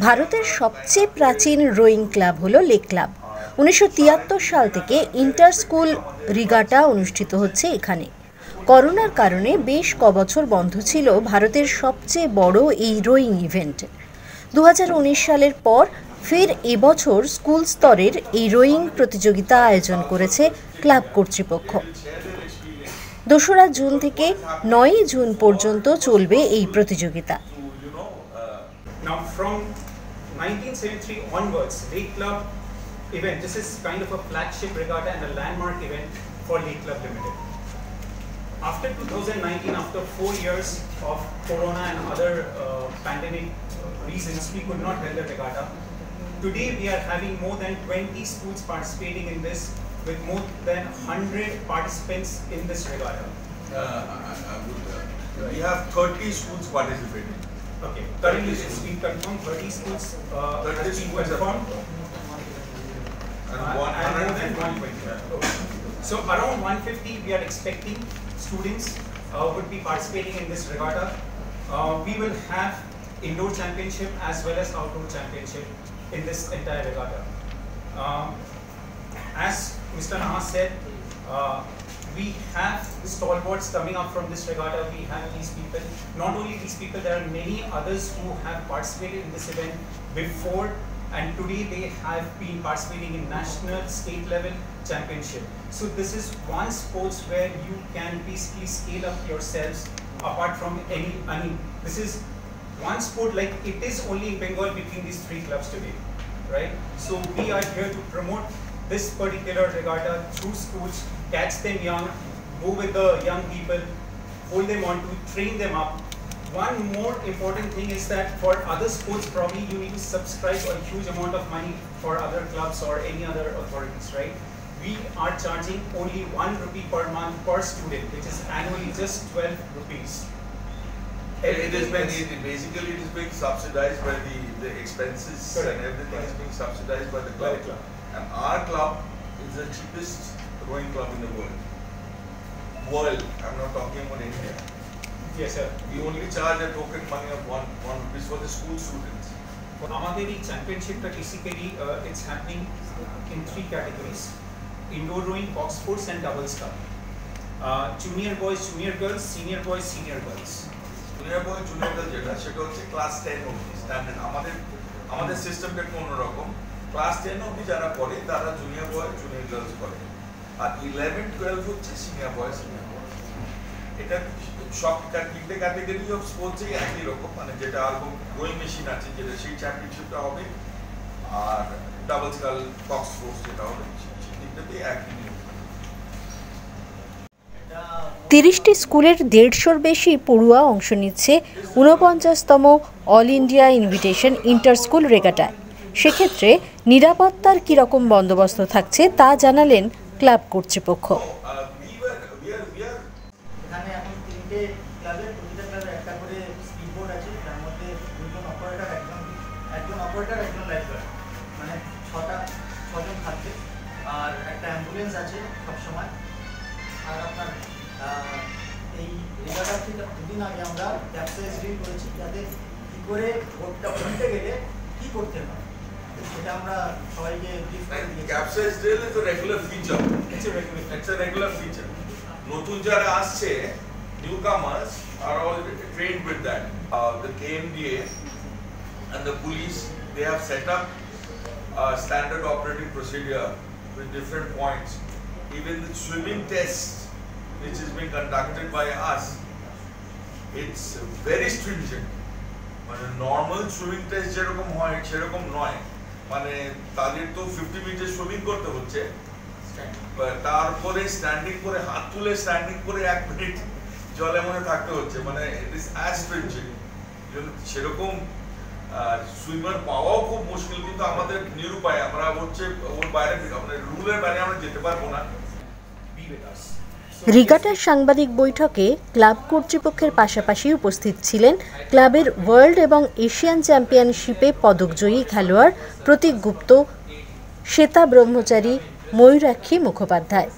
ভারতের সবচেয়ে প্রাচীন রোয়িং ক্লাব হলো লেক ক্লাব। 1973 সাল থেকে ইন্টার স্কুল রিগাটা অনুষ্ঠিত হচ্ছে এখানে। করোনার কারণে বেশ কবছর বন্ধ ছিল ভারতের সবচেয়ে বড় এই রোয়িং ইভেন্ট। 2019 সালের পর ফের এবছর স্কুল স্তরের এই রোয়িং প্রতিযোগিতা আয়োজন করেছে ক্লাব কর্তৃপক্ষ। 2রা জুন থেকে 9 জুন পর্যন্ত চলবে এই প্রতিযোগিতা। Now from 1973 onwards, Lake Club event, this is kind of a flagship regatta and a landmark event for Lake Club Limited. After 2019, after 4 years of corona and other pandemic reasons, we could not hold the regatta. Today we are having more than 20 schools participating in this, with more than 100 participants in this regatta. We have 30 schools participating. Okay, currently it's been confirmed, 30 schools has been confirmed. And more than 120. So around 150 we are expecting students would be participating in this regatta. We will have indoor championship as well as outdoor championship in this entire regatta. As Mr. Nahas said, we have stalwarts coming up from this regatta. We have these people. Not only these people, there are many others who have participated in this event before, and today they have been participating in national, state level championship. So this is one sports where you can basically scale up yourselves apart from any. I mean, this is one sport, like it is only in Bengal between these 3 clubs today, right? So we are here to promote this particular regatta through schools, catch them young, go with the young people, hold them on to, train them up. One more important thing is that for other sports, probably you need to subscribe a huge amount of money for other clubs or any other authorities, right? We are charging only 1 rupee per month per student, which is annually just 12 rupees. It is being subsidized by the expenses. Correct. And everything is being subsidized by the club. And our club is the cheapest rowing club in the world. I'm not talking about India. Yes, sir. We only charge a token money of 1 rupees for the school students. Amader championship basically it's happening in 3 categories: indoor rowing, box sports, and doubles cup. Junior boys, junior girls, senior boys, senior girls. Junior boy, junior girl যেটা সেটা হচ্ছে class 10 অবধি standard. আমাদের সিস্টেমটা অন্যরকম। Class 10 অবধি যারা পড়ে তারা জুনিয়র বয়, জুনিয়র গার্লস করে, আর 11-12 হচ্ছে সিনিয়র বয়, সিনিয়র গার্লস। এটা সব 3টে ক্যাটাগরি অফ স্পোর্টসই একই রকম, মানে যেটা আর রোয়িং মেশিন আছে যেটা সেই চ্যাম্পিয়নশিপটা হবে, আর ডাবলস গার্ল বক্স স্পোর্টস যেটা হবে সেই তিনটাতে একই নিয়ম। 30টি স্কুলের 150-র বেশি পড়ুয়া অংশ নিচ্ছে 49তম all India invitation inter school রেগাটায়। সেক্ষেত্রে নিরাপত্তার কীরকম বন্দোবস্ত থাকছে তা জানালেন ক্লাব কর্তৃপক্ষ। এখানে এখন 3টে ক্লাবের, প্রতিটা ক্লাবের একটা করে স্পিড বোট আছে, তার মধ্যে 2জন অপারেটর, একজন অপারেটর, একজন লাইফগার্ড, মানে 6জন থাকবে। আর একটা অ্যাম্বুলেন্স আছে সবসময়। আর আপনার এই রেগাটার থেকে 2 দিন আগে আমরা ক্যাপসাইজ ড্রিল করেছি, যাতে কী করে বোটটা উল্টে গেলে কী করতে হয় সেটা আমরা সবাইকে ব্রিফ করে দিয়েছি। Capsize drill is a regular feature. It's a regular feature. নতুন যারা আসছে, newcomers are all trained with that. The KMDA and the police, they have set up a standard operating procedure with different points. Even the swimming test, which is being conducted by us, it's very stringent. মানে normal swimming test যেরকম হয় সেরকম নয়, মানে তাদের তো 50 metre swimming করতে হচ্ছে, তারপরে স্ট্যান্ডিং করে হাত তুলে স্ট্যান্ডিং করে 1 মিনিট জলে মনে থাকতে হচ্ছে, মানে ইট ইজ অ্যাজ স্ট্রিঞ্জেন্ট। সেরকম সুইমার পাওয়াও খুব মুশকিল, কিন্তু আমাদের নিরুপায়, আমরা হচ্ছে ওর বাইরে, মানে রুলের বাইরে আমরা যেতে পারবো না। রিগাটার সাংবাদিক বৈঠকে ক্লাব কর্তৃপক্ষের পাশাপাশি উপস্থিত ছিলেন ক্লাবের ওয়ার্ল্ড এবং এশিয়ান চ্যাম্পিয়নশিপে পদকজয়ী খেলোয়াড় প্রতীক গুপ্ত, শ্বেতা ব্রহ্মচারী, ময়ূরাক্ষী মুখোপাধ্যায়।